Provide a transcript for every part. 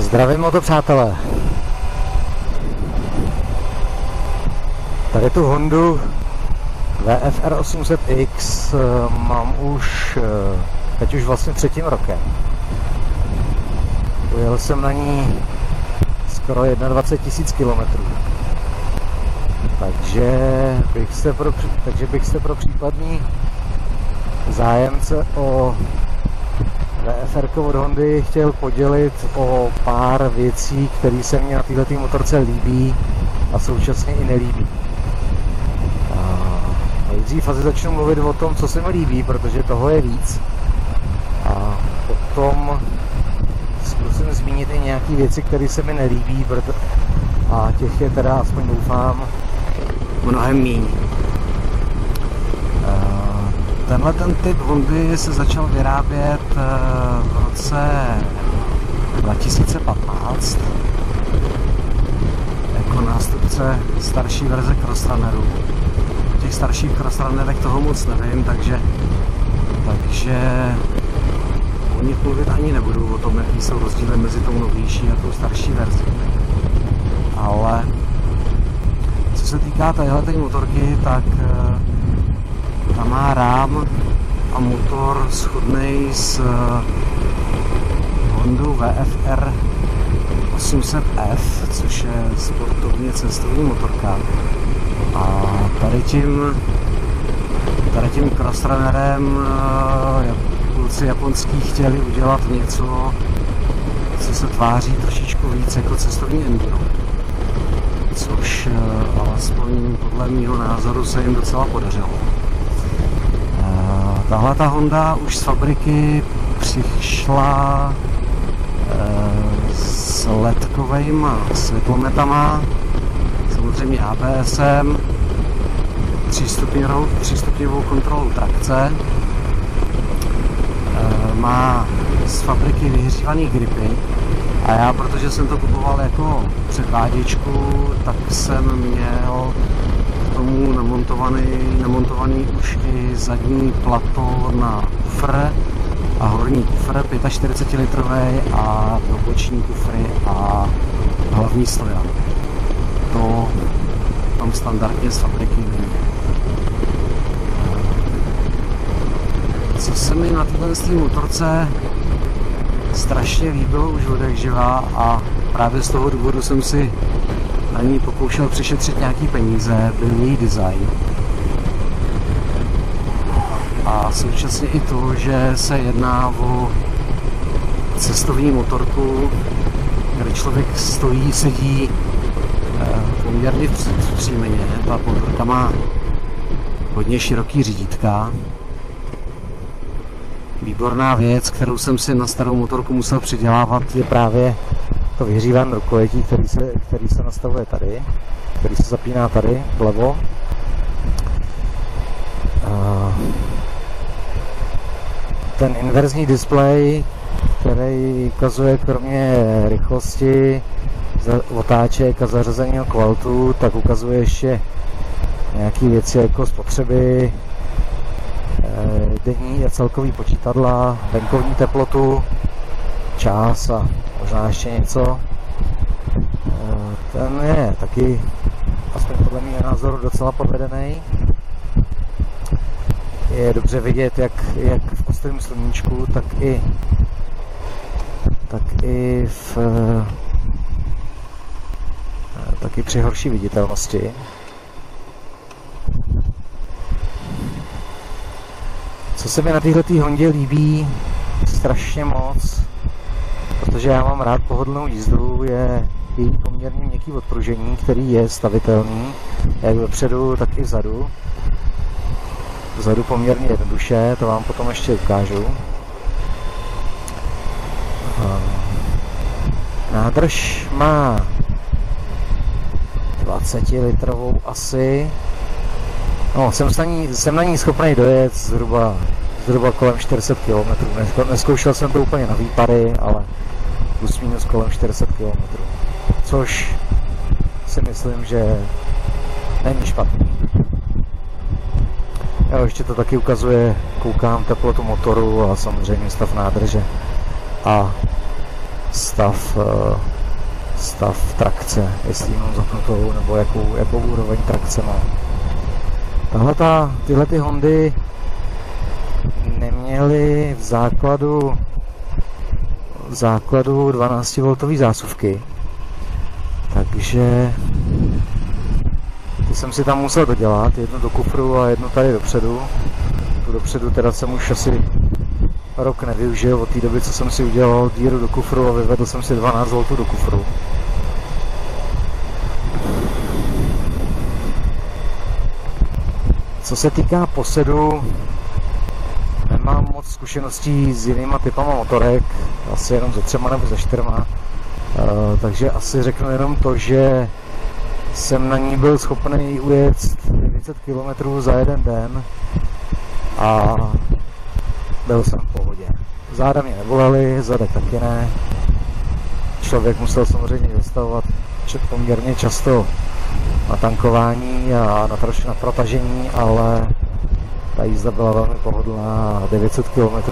Zdravím moto přátelé. Tady tu Hondu VFR 800X mám teď už vlastně 3. rokem. Ujel jsem na ní skoro 21 000 km. Takže bych se pro případný zájemce o VFR od Hondy chtěl podělit o pár věcí, které se mně na této motorce líbí a současně i nelíbí. Nejdřív asi začnu mluvit o tom, co se mi líbí, protože toho je víc. A potom zkusím zmínit i nějaké věci, které se mi nelíbí, a těch je teda, aspoň doufám, mnohem míň. Tenhle typ Hondy se začal vyrábět v roce 2015 jako nástupce starší verze Crosstrunnerů. O těch starších Crosstrunnerech toho moc nevím, takže o nich mluvit ani nebudu, o tom, jaký jsou rozdíly mezi tou novější a tou starší verzí. Ale co se týká téhleté motorky, tak ta má rám a motor shodnej s Hondou VFR 800F, což je sportovně cestovní motorka. A tady tím Crosstrunnerem kluci japonský chtěli udělat něco, co se tváří trošičku víc jako cestovní enduro. Což alespoň podle mýho názoru se jim docela podařilo. Tahle ta Honda už z fabriky přišla s ledkovejma světlometama, samozřejmě ABSem, třístupňovou kontrolou trakce, má z fabriky vyhřívaný gripy a já, protože jsem to kupoval jako předváděčku, tak jsem měl k tomu namontovaný už i zadní plato na kufr a horní kufr 45 litrový a boční kufry a hlavní stojan. To tam standardně z fabriky není. Co se mi na této motorce strašně líbilo už od jak živá a právě z toho důvodu jsem si na ní pokoušel přišetřit nějaký peníze, byl její design. A současně i to, že se jedná o cestovní motorku, kde člověk sedí poměrně vzpřímeně. Ta motorka má hodně široký řídítka. Výborná věc, kterou jsem si na starou motorku musel přidělávat, je právě to vyhřívání rukojetí, který se nastavuje tady, který se zapíná tady vlevo. Ten inverzní displej, který ukazuje kromě rychlosti, otáček a zařazeného kvaltu, tak ukazuje ještě nějaké věci jako spotřeby, denní a celkový počítadla, venkovní teplotu, čas a možná ještě něco. Ten je taky, aspoň podle mého názoru, docela povedený. Je dobře vidět, jak v ostrém sluníčku, tak i při horší viditelnosti. Co se mi na této Hondě líbí strašně moc, protože já mám rád pohodlnou jízdu, je její poměrně měkký odpružení, který je stavitelný, jak vepředu, tak i vzadu. Vzadu poměrně jednoduše, to vám potom ještě ukážu. Nádrž má 20 litrovou asi. No, jsem na ní schopný dojet zhruba kolem 400 km. Neskoušel jsem to úplně na výpary, ale plus minus kolem 400 km. Což si myslím, že není špatný. Jo, ještě to taky ukazuje, koukám, teplotu motoru a samozřejmě stav nádrže. A stav trakce, jestli mám zapnutou, nebo jakou úroveň trakce mám. Tyhle ty Hondy neměly v základu 12V zásuvky, takže ty jsem si tam musel dodělat, jednu do kufru a jednu tady dopředu. Tu dopředu teda jsem už asi rok nevyužil od té doby, co jsem si udělal díru do kufru a vyvedl jsem si 12V do kufru. Co se týká posedu, nemám moc zkušeností s jinýma typama motorek, asi jenom se 3 nebo se 4, takže asi řeknu jenom to, že jsem na ní byl schopný ujet 900 km za jeden den a byl jsem v pohodě. Záda mě nebolely, zadek taky ne. Člověk musel samozřejmě zastavovat poměrně často na tankování a na protažení, ale ta jízda byla velmi pohodlná, 900 km,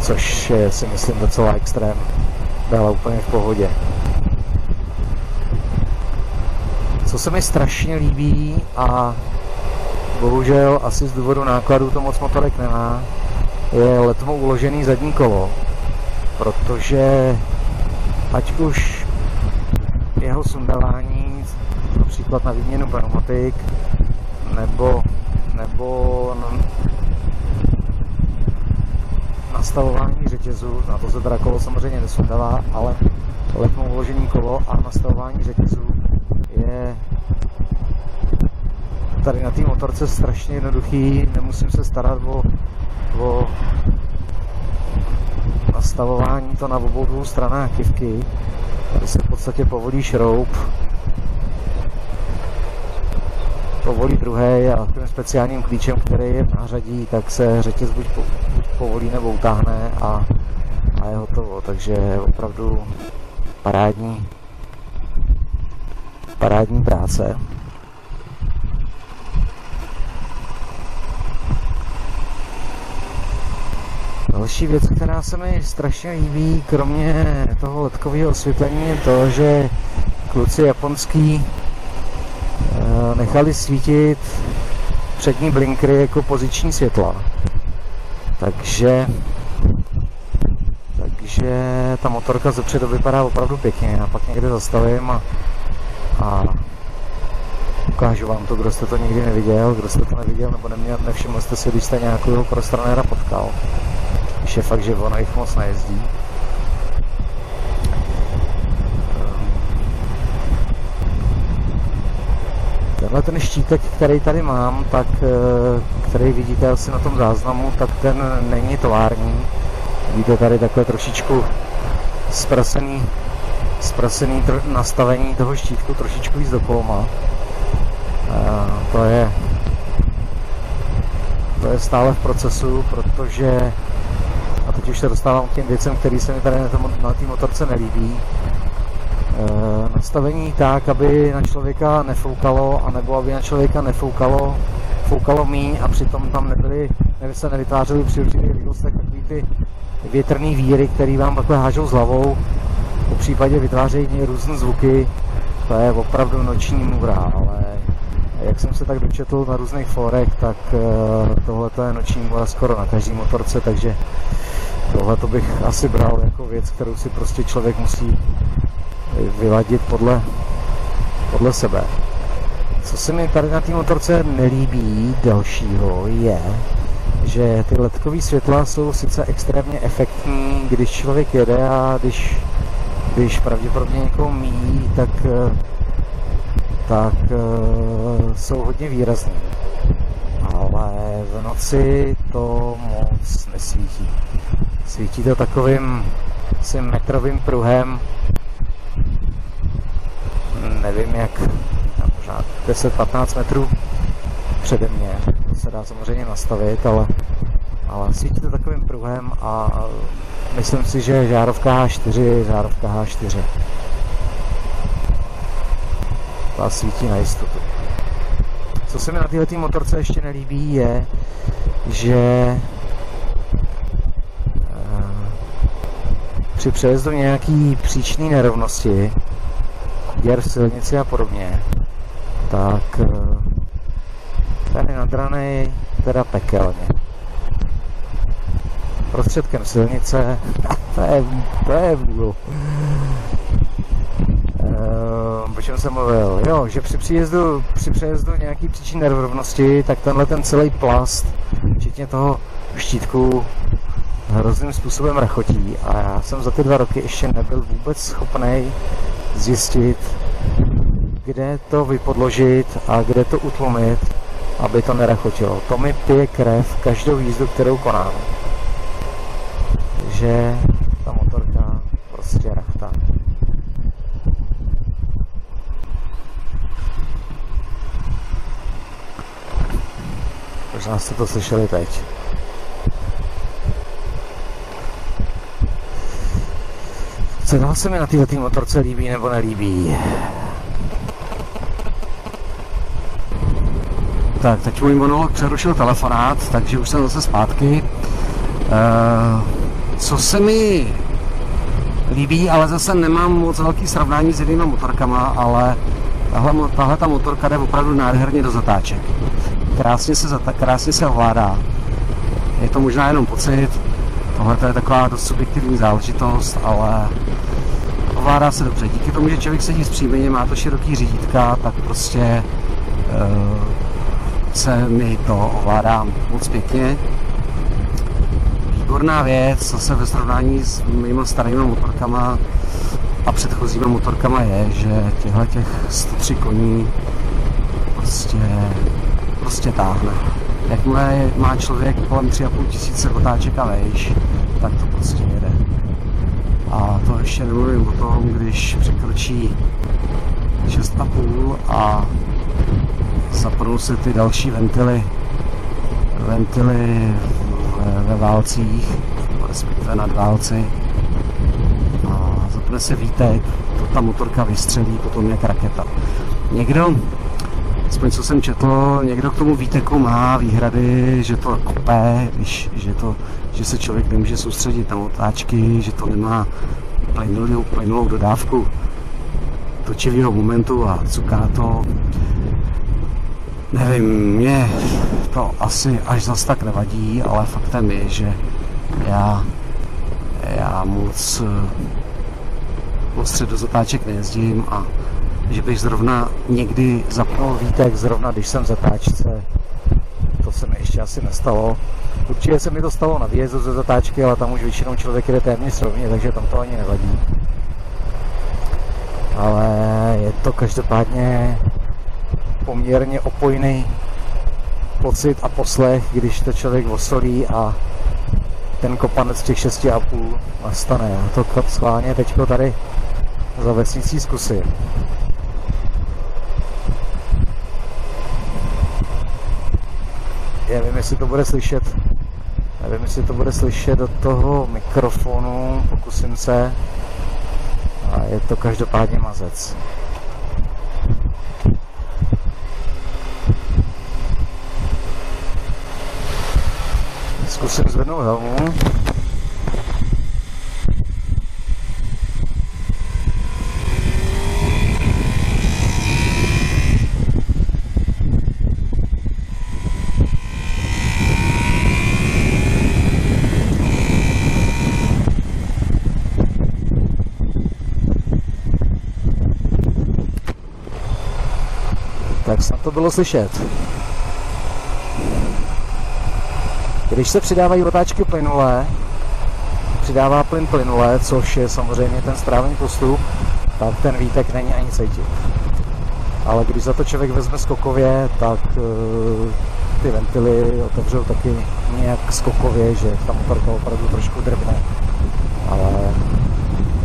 což je, si myslím, docela extrém. Byla úplně v pohodě. Co se mi strašně líbí a bohužel asi z důvodu nákladů to moc motorek nemá, je letmo uložený zadní kolo, protože ať už jeho sundávání, například na výměnu pneumatik, nebo nastavování řetězu, na to se teda kolo samozřejmě nesundává, ale letmo uložení kolo a nastavování řetězu je tady na té motorce strašně jednoduchý, nemusím se starat o nastavování to na obou dvou stranách kivky. Tady se v podstatě povolí šroub, povolí druhý a tím speciálním klíčem, který je v nářadí, tak se řetěz buď povolí nebo utáhne a je hotovo, takže opravdu parádní práce. Další věc, která se mi strašně líbí, kromě toho ledkového osvětlení, je to, že kluci japonský nechali svítit přední blinkry jako poziční světla. Takže ta motorka zepředu vypadá opravdu pěkně. Já pak někde zastavím a ukážu vám to, kdo jste to nikdy neviděl, kdo jste to neviděl nebo nevšiml jste si, když jste nějakého prostranéra potkal. Když je fakt, že ono jich moc nejezdí. Tenhle ten štítek, který tady mám, tak, který vidíte asi na tom záznamu, tak ten není tovární. Vidíte tady takhle trošičku zprasený nastavení toho štítku, trošičku víc do kolma. To je stále v procesu, protože, a teď už se dostávám k těm věcem, které se mi tady na té motorce nelíbí. Nastavení tak, aby na člověka nefoukalo, anebo aby na člověka foukalo míň a přitom tam se nevytvářely při určitých rychlostech takový ty větrný víry, který vám takhle hážou s hlavou. Po případě vytvářejí různé zvuky. To je opravdu noční můra, ale jak jsem se tak dočetl na různých fórech, tak tohle je noční můra skoro na každý motorce, takže tohle bych asi bral jako věc, kterou si prostě člověk musí vyladit podle sebe. Co se mi tady na té motorce nelíbí dalšího je, že ty ledkové světla jsou sice extrémně efektní, když člověk jede a když pravděpodobně někoho míjí, tak jsou hodně výrazný. Ale v noci to moc nesvítí. Svítí to takovým asi metrovým pruhem, nevím jak, možná 10-15 metrů přede mě. To se dá samozřejmě nastavit, ale svítí to takovým pruhem a myslím si, že žárovka H4. Ta svítí na jistotu. Co se mi na této motorce ještě nelíbí je, že při přejezdu nějaký příčný nerovnosti, děr v silnici a podobně, tak ten je nadranej teda pekelně. Prostředkem silnice, to je vůl. O čem jsem mluvil? Jo, že při přejezdu nějaký příčin nerovnosti, tak tenhle ten celý plast, včetně toho štítku, hrozným způsobem rachotí. A já jsem za ty 2 roky ještě nebyl vůbec schopný zjistit, kde to vypodložit a kde to utlumit, aby to nerachotilo. To mi pije krev každou jízdu, kterou konám. Takže ta motorka prostě rachtá. Možná jste to slyšeli teď. Co dál se mi na této motorce líbí nebo nelíbí? Tak, teď můj monolog přerušil telefonát, takže už jsem zase zpátky. Co se mi líbí, ale zase nemám moc velký srovnání s jinýma motorkama, ale tahle ta motorka jde opravdu nádherně do zatáček. Krásně se ovládá. Je to možná jenom pocit, tohle je taková dost subjektivní záležitost, ale ovládá se dobře. Díky tomu, že člověk sedí zpříjmeně, má to široký řídítka, tak prostě se mi to ovládá moc pěkně. Výborná věc, zase ve srovnání s mýma starýma motorkama a předchozíma motorkama je, že těch 103 koní prostě táhne. Jakmile má člověk kolem 3,5 tisíce otáček a vejš, tak to prostě jede. A to ještě nemluvím o tom, když překročí 6,5 a zapnou se ty další ventily ve válcích, respektive nad válci, a zapne se výtek, to ta motorka vystřelí potom jak raketa. Někdo, aspoň co jsem četl, někdo k tomu výteku má výhrady, že to kope, že se člověk nemůže soustředit na otáčky, že to nemá plynulou dodávku točivého momentu a cuká to. Nevím, mě to asi až zas tak nevadí, ale faktem je, že já moc střed do zatáček nejezdím a že bych zrovna někdy zapnul výtek, zrovna když jsem v zatáčce, to se mi ještě asi nestalo. Určitě se mi to stalo na výjezdu ze zatáčky, ale tam už většinou člověk jde téměř rovně, takže tam to ani nevadí. Ale je to každopádně poměrně opojný pocit a poslech, když to člověk osolí a ten kopanec těch 6,5 nastane. Já to schválně teďko tady za vesnicí zkusím. Nevím, jestli to bude slyšet do toho mikrofonu, pokusím se. A je to každopádně mazec. Zkusím zvednout helmu. Tak snad to bylo slyšet. Když se přidávají otáčky plynulé, přidává plyn plynulé, což je samozřejmě ten správný postup, tak ten výtek není ani cítit. Ale když za to člověk vezme skokově, tak ty ventily otevřou taky nějak skokově, že ta motorka opravdu trošku drbne. Ale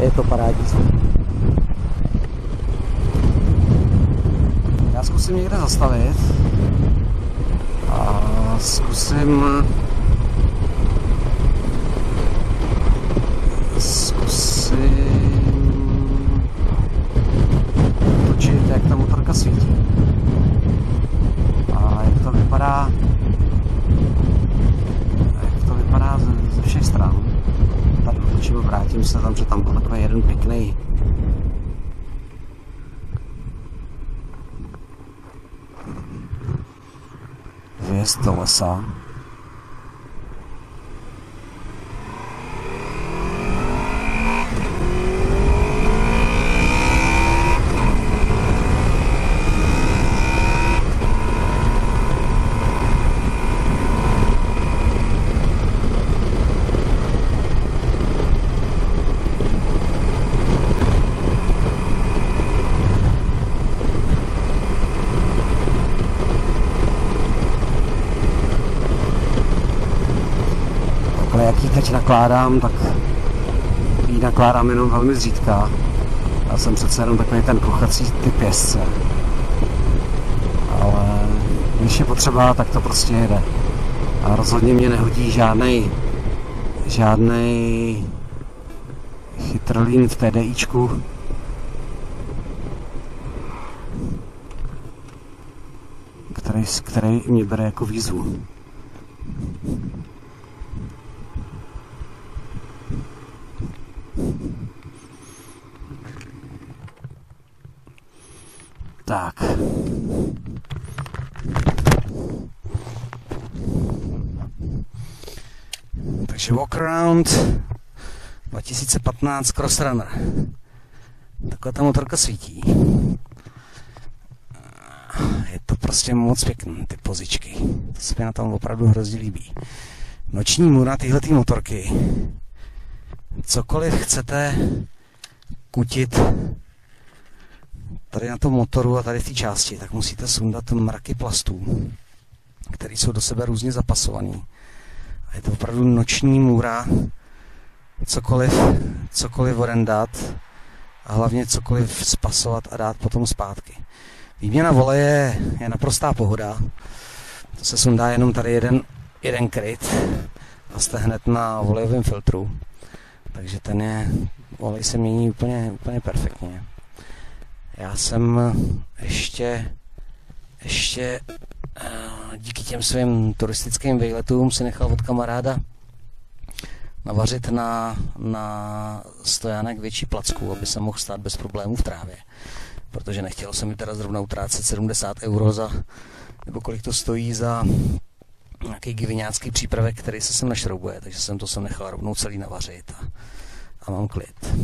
je to parádní zvuk. Já zkusím někde zastavit a zkusím točit, jak ta motorka svítí a jak to vypadá ze všech stran. Tady otočím, vrátím se tam, že tam byl takový jeden pěkný vjezd do lesa. Jak ji teď nakládám, tak ji nakládám jenom velmi zřídka. Já jsem přece jenom takový ten kochací typ jezdce. Ale když je potřeba, tak to prostě jede. A rozhodně mě nehodí žádnej chytrlín v TDIčku. Který mě bere jako výzvu. Tak. Takže Walkaround 2015 Crossrunner. Takhle ta motorka svítí. Je to prostě moc pěkný, ty pozičky. To se mi na tom opravdu hrozně líbí. Noční můra tyhletý motorky. Cokoliv chcete kutit tady na tom motoru a tady v té části, tak musíte sundat mraky plastů, které jsou do sebe různě zapasované. A je to opravdu noční můra, cokoliv orendat a hlavně cokoliv spasovat a dát potom zpátky. Výměna voleje je naprostá pohoda. To se sundá jenom tady jeden kryt a jste hned na volejovém filtru. Takže volej se mění úplně perfektně. Já jsem ještě díky těm svým turistickým výletům si nechal od kamaráda navařit na stojánek větší placku, aby se mohl stát bez problémů v trávě. Protože nechtělo se mi teda zrovna utrácet 70 € za, nebo kolik to stojí za nějaký giviňácký přípravek, který se sem našroubuje, takže jsem to sem nechal rovnou celý navařit a mám klid.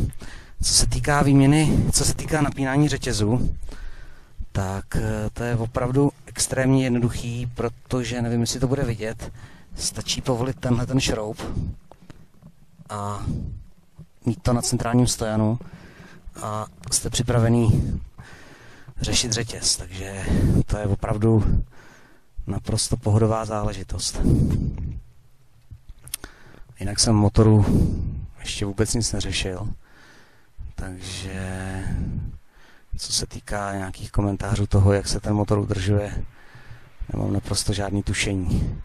Co se týká napínání řetězu, tak to je opravdu extrémně jednoduchý, protože nevím, jestli to bude vidět, stačí povolit tenhle ten šroub a mít to na centrálním stojanu a jste připravený řešit řetěz, takže to je opravdu naprosto pohodová záležitost. Jinak jsem motoru ještě vůbec nic neřešil, takže co se týká nějakých komentářů toho, jak se ten motor udržuje, nemám naprosto žádný tušení.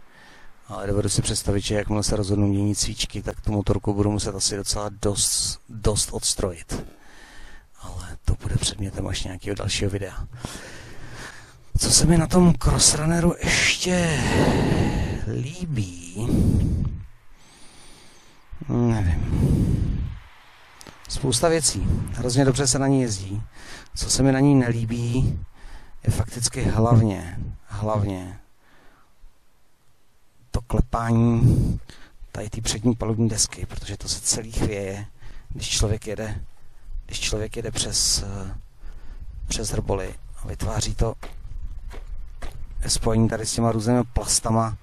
Ale dovedu si představit, že jakmile se rozhodnu měnit svíčky, tak tu motorku budu muset asi docela dost odstrojit. Ale to bude předmětem až nějakého dalšího videa. Co se mi na tom Crossrunneru ještě líbí? Nevím. Spousta věcí. Hrozně dobře se na ní jezdí. Co se mi na ní nelíbí, je fakticky hlavně to klepání tady ty přední palubní desky, protože to se celý chvěje, když člověk jede přes hrboly a vytváří to ve spojení tady s těma různými plastama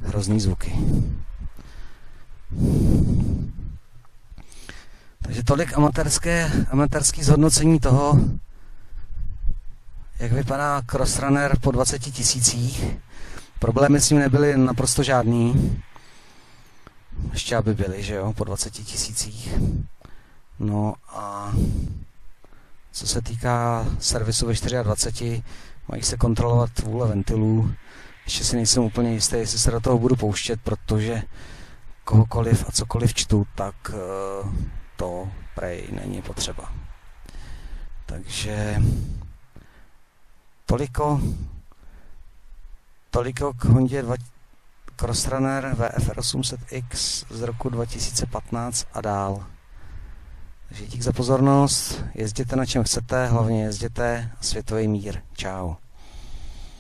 hrozný zvuky. Takže tolik amatérský zhodnocení toho, jak vypadá Crossrunner po 20 000. Problémy s ním nebyly naprosto žádný. Ještě aby byly, že jo, po 20 000. No a co se týká servisu ve 24, mají se kontrolovat vůle ventilů. Ještě si nejsem úplně jistý, jestli se do toho budu pouštět, protože kohokoliv a cokoliv čtu, tak to prej není potřeba. Takže toliko k Hondě Crossrunner VFR 800X z roku 2015 a dál. Takže dík za pozornost, jezděte na čem chcete, hlavně jezděte a světový mír. Čau.